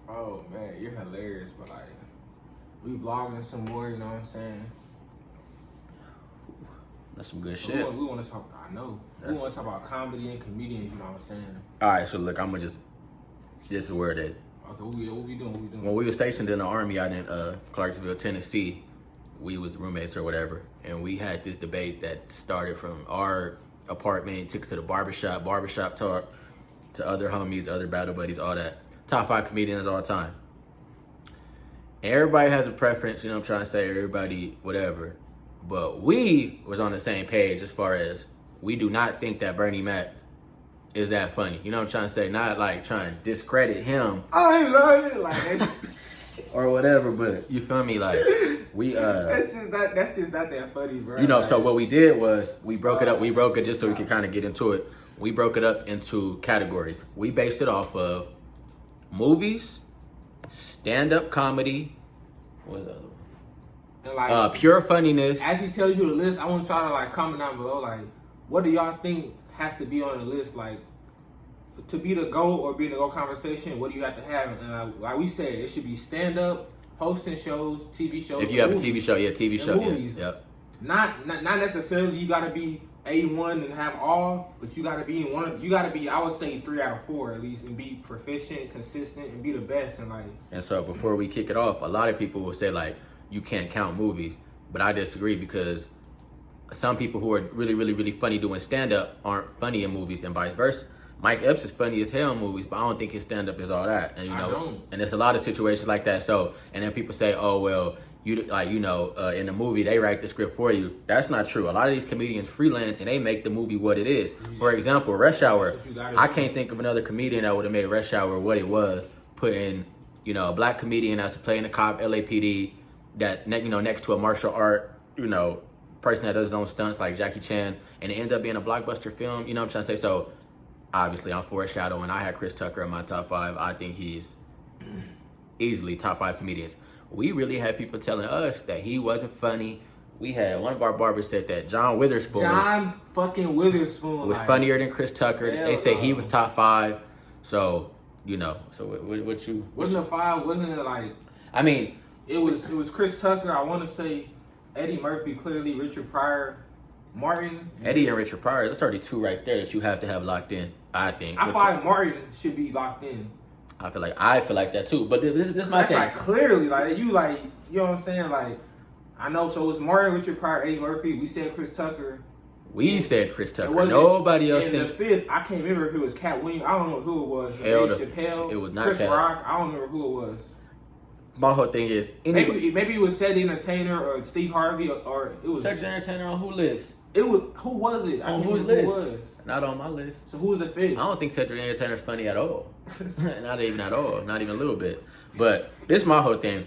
Oh man, you're hilarious, but like we vlogging some more, you know what I'm saying? That's some good So shit. we want to talk. I know. We want to talk about comedy and comedians. You know what I'm saying? All right, so look, I'm gonna just this is where it. Okay, what we doing? When we were stationed in the Army out in Clarksville, Tennessee, we was roommates or whatever, and we had this debate that started from our apartment, took it to the barbershop talk, to other homies, other battle buddies, all that. Top 5 comedians all time. Everybody has a preference, you know what I'm trying to say, everybody, whatever. But we was on the same page as far as we do not think that Bernie Mac is that funny. You know what I'm trying to say? Not like trying to discredit him. I ain't love it like that. Or whatever, but you feel me? Like we That's just not that funny, bro. you know, so what we did was we broke it up. We broke it just so we could kind of get into it. We broke it up into categories. We based it off of movies, stand-up comedy, what was the other one? And like, pure funniness. as he tells you the list, I want y'all to like comment down below, like, what do y'all think has to be on the list, like, to be the GOAT or be the GOAT conversation? What do you have to have? And like we said, it should be stand-up, hosting shows, TV shows. If you have movies. a TV show, yeah, TV show, movies. yeah, yep. Not necessarily you gotta be A1 and have all, but you gotta be in one. You gotta be, I would say, 3 out of 4 at least, and be proficient, consistent, and be the best. And like, And so before we kick it off, a lot of people will say like, you can't count movies, but I disagree because some people who are really, really, really funny doing stand-up aren't funny in movies, and vice versa. Mike Epps is funny as hell in movies, but I don't think his stand-up is all that. And you know, and there's a lot of situations like that. So, and then people say, oh well, you like, you know, in the movie they write the script for you. That's not true. A lot of these comedians freelance and they make the movie what it is. For example, Rush Hour. I can't think of another comedian that would have made Rush Hour what it was. Putting, you know, a black comedian that's playing the cop, LAPD, that, you know, next to a martial art, you know, person that does his own stunts like Jackie Chan, and it ends up being a blockbuster film. You know what I'm trying to say? So obviously I'm foreshadowing. I had Chris Tucker in my top 5. I think he's easily top 5 comedians. We really had people telling us that he wasn't funny. We had one of our barbers said that John Witherspoon was like, funnier than Chris Tucker. They say he was top 5. So, you know, so what you... Wasn't it 5? Wasn't it like... I mean... It was Chris Tucker, I want to say Eddie Murphy, clearly, Richard Pryor, Martin. Eddie and Richard Pryor, that's already 2 right there that you have to have locked in, I think. I find Martin should be locked in. I feel like that too. But this is my thing. Like clearly, like, you know what I'm saying? Like, I know, so it's Martin, Richard Pryor, Eddie Murphy. We said Chris Tucker. We said Chris Tucker. Nobody else thinks. And the 5th, I can't remember if it was Cat Williams. I don't know who it was. Dave Chappelle. It was not Chris Cat. Rock. I don't remember who it was. My whole thing is... Maybe it was Cedric the Entertainer or Steve Harvey or it was... Cedric the Entertainer on who list? It was... Who was it? On whose list? Who was. Not on my list. So who's the 5th? I don't think Cedric the Entertainer's funny at all. Not even at all. Not even a little bit. But this is my whole thing.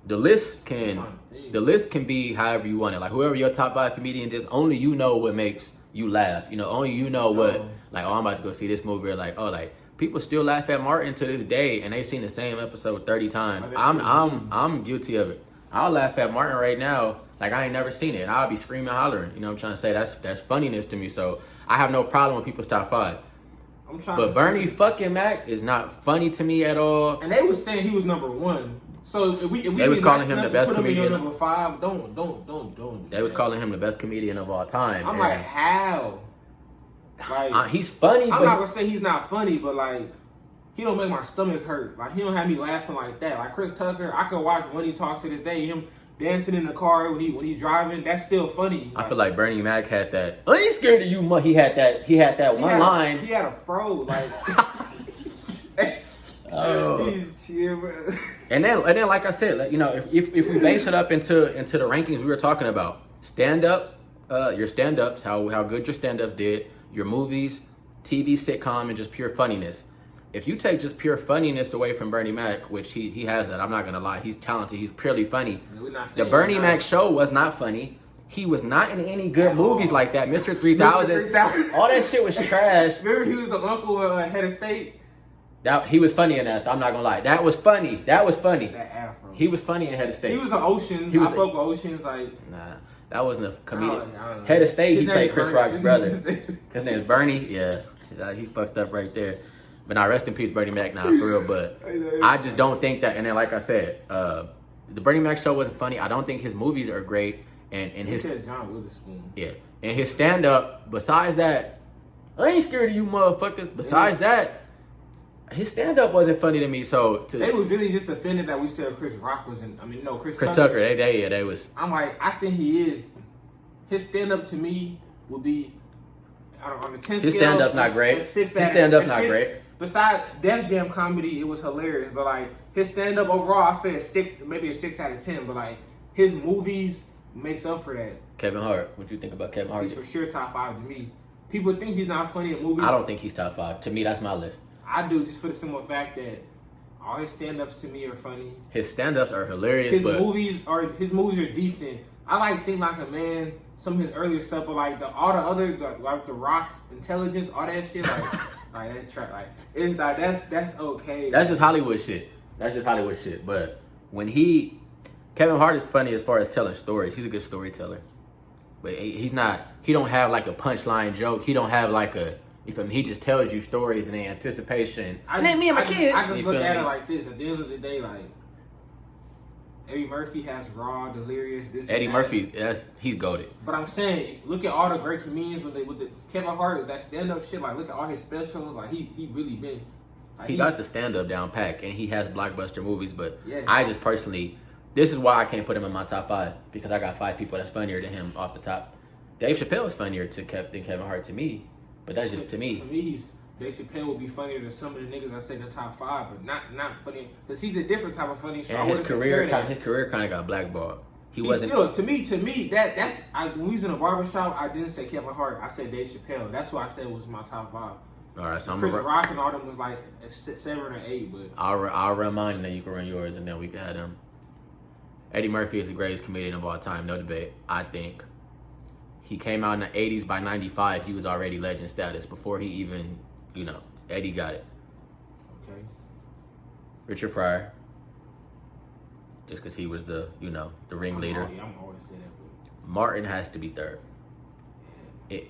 The list can be however you want it. Like, whoever your top 5 comedians is, only you know what makes you laugh. You know, only you know what... Like, oh, I'm about to go see this movie. Or like, oh, like... People still laugh at Martin to this day, and they've seen the same episode 30 times. I'm guilty of it. I'll laugh at Martin right now, like I ain't never seen it. And I'll be screaming, hollering. You know what I'm trying to say? That's funniness to me. So I have no problem with people's top 5. But Bernie fucking Mac is not funny to me at all. And they was saying he was number 1. So if we they was calling him the best comedian. Number 5, don't. They was calling him the best comedian of all time. I'm like, how? Like, he's funny. I'm not gonna say he's not funny, but like, he don't make my stomach hurt. Like, he don't have me laughing like that. Like Chris Tucker, I could watch when he talks to this day, him dancing in the car when he's driving. That's still funny. Like, I feel like Bernie Mac had that. I ain't scared of you, he had that one line. He had a fro like. Oh. He's chill, bro. And then like I said, like, you know, if we base it up into the rankings we were talking about, stand up, your stand ups, how good your stand ups did. Your movies, TV, sitcom, and just pure funniness. If you take just pure funniness away from Bernie Mac, which he has that, I'm not gonna lie, he's talented, he's purely funny. The Bernie Mac show was not funny. He was not in any good movies like that. Mr. 3000, all that shit was trash. Remember he was the uncle head of state? He was funny in that. I'm not gonna lie. That was funny. That afro. He was funny in Head of State. He was the Oceans. I fuck with Oceans. Like, nah. That wasn't a comedian. I don't know. Head of State, he played Chris Rock's brother. His name is Bernie. Yeah, he fucked up right there. But now, rest in peace, Bernie Mac. Now, for real. But I just don't think that. And then, like I said, the Bernie Mac show wasn't funny. I don't think his movies are great. And He his said John Witherspoon. yeah, and his stand up. Besides that, I ain't scared of you, motherfuckers. Besides that, his stand up wasn't funny to me. So They was really just offended that we said Chris Rock was in. Chris Chris Tucker, they was. I'm like, I think he is. His stand up to me would be on the 10 scale. His stand up not great. a six- His stand up a not six- great. Besides Def Jam comedy, it was hilarious. But like his stand up overall, I say a 6, maybe a 6 out of 10. But like his movies makes up for that. Kevin Hart. What you think about Kevin Hart? He's for sure top 5 to me. People think he's not funny in movies. I don't think he's top 5. To me, that's my list. I do, just for the simple fact that all his stand-ups to me are funny. His stand-ups are hilarious. His but movies are decent. I like Think Like a Man, some of his earlier stuff, but like all the other like the Rock's Intelligence, all that shit, like like that's like it's like that's okay. That's just Hollywood shit. That's just Hollywood shit. But when Kevin Hart is funny as far as telling stories. He's a good storyteller. But he's not. He don't have like a punchline joke. He don't have like a. You feel me? He just tells you stories in anticipation. And then me and my kids. I just You look feel at me? it like this. At the end of the day, like Eddie Murphy has raw, delirious. This Eddie and that. Murphy, he's goated. But I'm saying, look at all the great comedians with the Kevin Hart, that stand up shit. Like, look at all his specials. Like, he really been. Like, He got the stand up down pat, and he has blockbuster movies. But Yes. I just personally, this is why I can't put him in my top 5 because I got 5 people that's funnier than him off the top. Dave Chappelle is funnier than Kevin Hart to me, but that's just to me. To me, Dave Chappelle would be funnier than some of the niggas I said in the top 5, but not funny because he's a different type of funny. So I And his wouldn't career compare that. kind of got blackballed. He He's wasn't. still to me that's when we was in a barbershop. I didn't say Kevin Hart. I said Dave Chappelle. That's what I said was my top 5. All right, so Chris Rock and all them was like a 7 or 8, but I'll run mine, and then you can run yours, and then we can have them. Eddie Murphy is the greatest comedian of all time, no debate. I think he came out in the '80s. By '95, he was already legend status before he even, Eddie got it. okay. Richard Pryor, just because he was the ringleader. I'm always saying that, but Martin has to be third.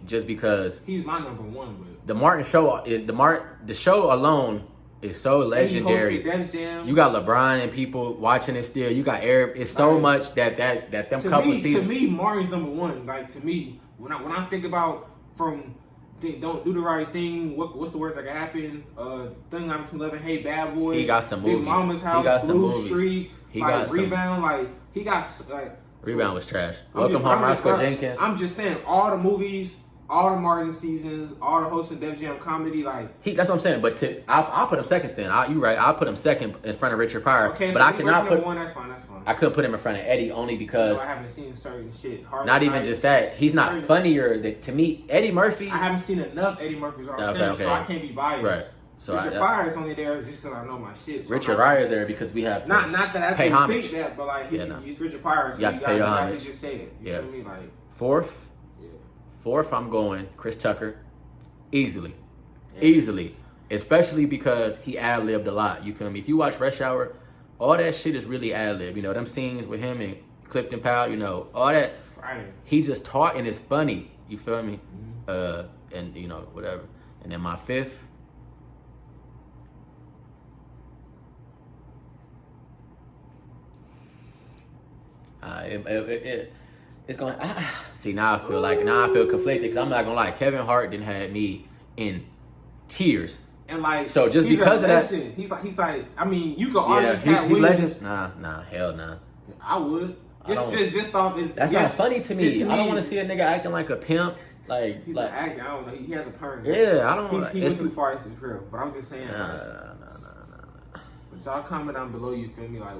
Just because he's my number 1, but the Martin show is the show alone is so legendary. He hosted Def Jam. You got LeBron and people watching it still. You got Arab. It's so much that them couple seasons. To me, Martin's number 1. Like to me, when I think about don't do the right thing. What's the worst that can happen? Thing I'm 11. Hey, Bad Boys. He got some Big movies. Mama's He House. got some Blue movies. Street. He like got some- Rebound. Like he got like. Rebound was trash. I'm Welcome just- Home, I'm just- Roscoe Jenkins. I'm just saying, all the movies, all the Martin seasons, all the hosting Def Jam comedy, like. That's what I'm saying. But I'll put him second. Then you're right. I'll put him second in front of Richard Pryor. Okay, but so I cannot number put. 1. That's fine. I couldn't put him in front of Eddie only because I haven't seen certain shit. Harlem not even Nights, just that. He's not certain- funnier. To me, Eddie Murphy. I haven't seen enough Eddie Murphy's. What I'm Okay, saying, okay. so I can't be biased. Right. So Richard Pryor is only there just because I know my shit. So Richard Pryor is there because we have to Not that that's pay gonna homage. pick that, but like Yeah, no. he's Richard Pryor, so You have to pay your have homage. to just say it. You Yeah. feel me? Like Fourth, yeah. I'm going Chris Tucker, easily, Yes. easily. Especially because he ad-libbed a lot. You feel me? If you watch Rush Hour, all that shit is really ad-lib. Them scenes with him and Clifton Powell, all that. Friday. He just taught and it's funny. You feel me? Mm-hmm. And whatever. And then my fifth. It's going. See, now I feel conflicted because I'm not gonna lie. Kevin Hart didn't have me in tears. And like So just he's because a of that- legend. He's like I mean you could argue Yeah, Cat he's Williams. legends. Nah, hell nah. I would I don't- just off his. That's yes, not funny to me. just I don't want to see a nigga acting like a pimp. Like, He's not acting. I don't know. He has a perm. yeah, I don't. He it's- went too far. It's real. But I'm just saying. Nah, Like, nah. but y'all comment down below. You feel me? Like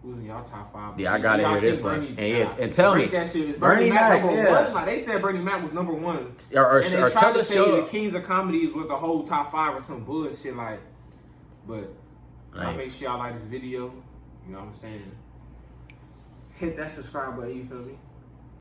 who's in y'all top 5? Yeah, I gotta Y'all hear this think one. Bernie- And tell me, break that shit. Is Bernie Bernie Mac Mac, number yeah. 1? Like they said, Bernie Mac was number 1. Or And they tell tried to us say the Kings of Comedies was the whole top 5 or some bullshit. Like, but y'all Like- make sure y'all like this video. You know what I'm saying? Hit that subscribe button. You feel me?